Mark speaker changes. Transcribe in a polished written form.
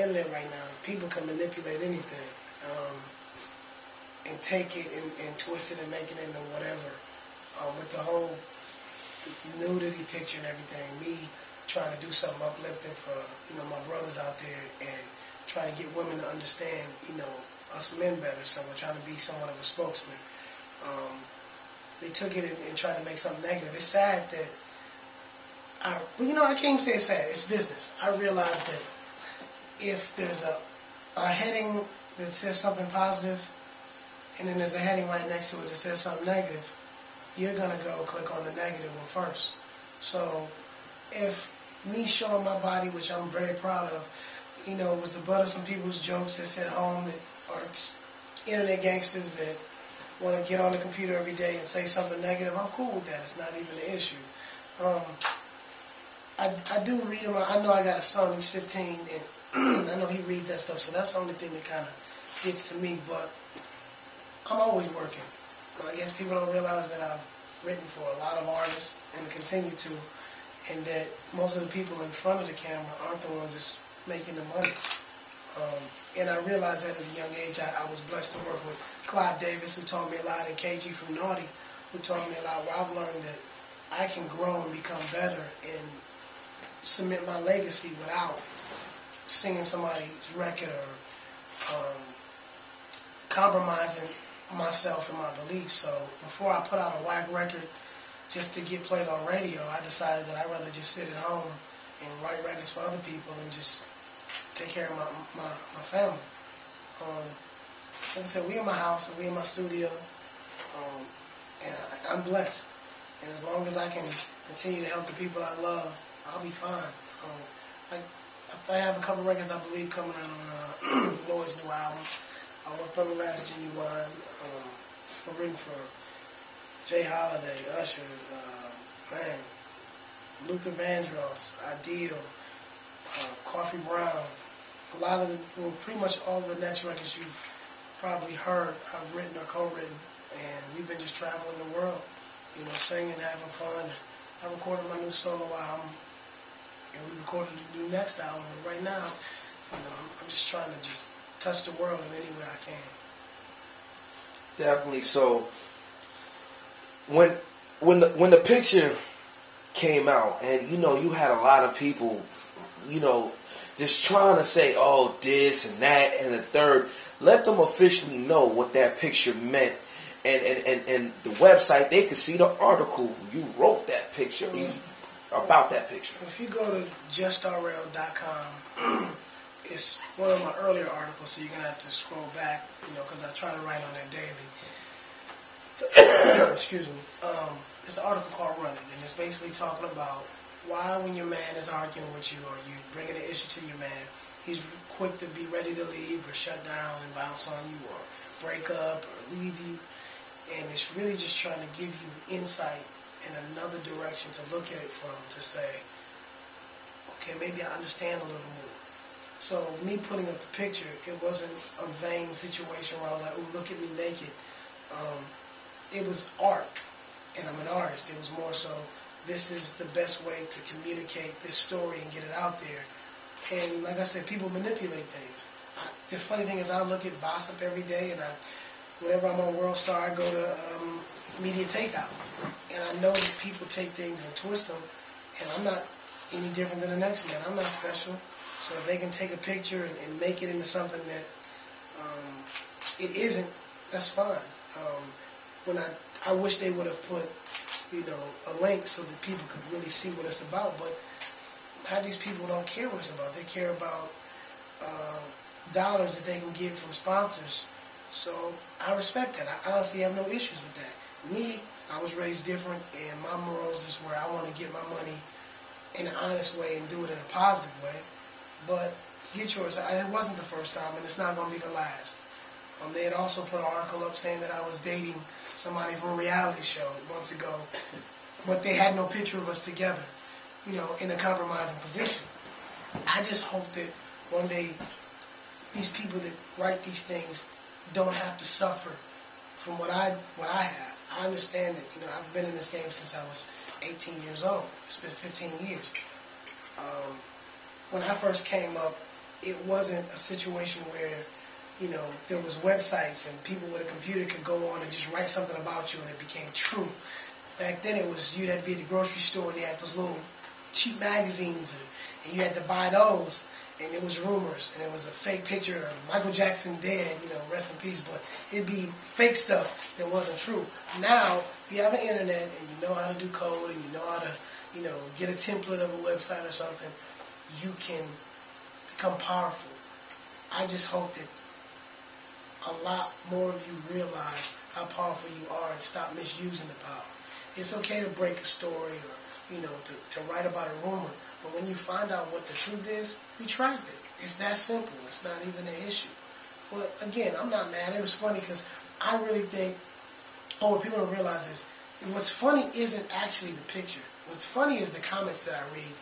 Speaker 1: internet right now, people can manipulate anything and take it and twist it and make it into whatever. With the whole nudity picture and everything, me trying to do something uplifting for my brothers out there and trying to get women to understand us men better. So we're trying to be somewhat of a spokesman. They took it and tried to make something negative. It's sad that I can't even say it's sad. It's business. I realized that if there's a heading that says something positive, and then there's a heading right next to it that says something negative, you're going to go click on the negative one first. So if me showing my body, which I'm very proud of, was the butt of some people's jokes that's at home that are internet gangsters that want to get on the computer every day and say something negative, I'm cool with that. It's not even an issue. I do read him. I know I got a son, he's 15, and I know he reads that stuff, so that's the only thing that kind of gets to me, but I'm always working. I guess people don't realize that I've written for a lot of artists and continue to, and that most of the people in front of the camera aren't the ones that's making the money. And I realized that at a young age. I was blessed to work with Clive Davis, who taught me a lot, and KG from Naughty, who taught me a lot, where I've learned that I can grow and become better and cement my legacy without singing somebody's record or compromising myself and my beliefs. So before I put out a whack record just to get played on radio, I decided that I'd rather just sit at home and write records for other people and just take care of my family. Like I said, we in my house and we in my studio, and I'm blessed. And as long as I can continue to help the people I love, I'll be fine. I have a couple records, I believe, coming out on Lloyd's new album. I worked on the last Genuine. I've written for Jay Holiday, Usher, Luther Vandross, Ideal, Coffee Brown. A lot of pretty much all of the next records you've probably heard, I've written or co-written, and we've been just traveling the world, singing, having fun. I recorded my new solo album, and we recorded the new next album. But right now, I'm just trying to just touch the world in any way I can.
Speaker 2: Definitely. So when the picture came out, and you had a lot of people, just trying to say, oh, this and that and the third. Let them officially know what that picture meant. And the website, they could see the article you wrote that picture about that picture.
Speaker 1: If you go to justrl.com, it's one of my earlier articles, so you're going to have to scroll back, because I try to write on there daily. Excuse me. It's an article called Running, and it's basically talking about why when your man is arguing with you or you bringing an issue to your man, he's quick to be ready to leave or shut down and bounce on you or break up or leave you. And it's really just trying to give you insight in another direction to look at it from, to say, okay, maybe I understand a little more. So me putting up the picture, it wasn't a vain situation where I was like, oh, look at me naked. It was art, and I'm an artist. It was more so, this is the best way to communicate this story and get it out there. And like I said, people manipulate things. The funny thing is, I look at Gossip every day, and whenever I'm on World Star, I go to Media Takeout. And I know that people take things and twist them, and I'm not any different than the next man. I'm not special. So if they can take a picture and make it into something that it isn't, that's fine. I wish they would have put, a link so that people could really see what it's about, but how these people don't care what it's about. They care about dollars that they can get from sponsors. So I respect that. I honestly have no issues with that. Me, I was raised different, and my morals is where I want to get my money in an honest way and do it in a positive way. But get yours. It wasn't the first time, and it's not going to be the last. They had also put an article up saying that I was dating somebody from a reality show months ago, but they had no picture of us together, in a compromising position. I just hope that one day these people that write these things don't have to suffer from what I have. I understand that, I've been in this game since I was 18 years old. It's been 15 years. When I first came up, it wasn't a situation where, you know, there was websites and people with a computer could go on and just write something about you and it became true. Back then it was, you'd have to be at the grocery store and they had those little cheap magazines and you had to buy those, and it was rumors and it was a fake picture of Michael Jackson dead, you know, rest in peace, but it'd be fake stuff that wasn't true. Now, if you have an internet and you know how to do code and you know how to, you know, get a template of a website or something, you can become powerful. I just hope that a lot more of you realize how powerful you are and stop misusing the power. It's okay to break a story or, you know, to write about a rumor, but when you find out what the truth is, retract it. It's that simple. It's not even an issue. But again, I'm not mad. It was funny because I really think, what people don't realize is, what's funny isn't actually the picture. What's funny is the comments that I read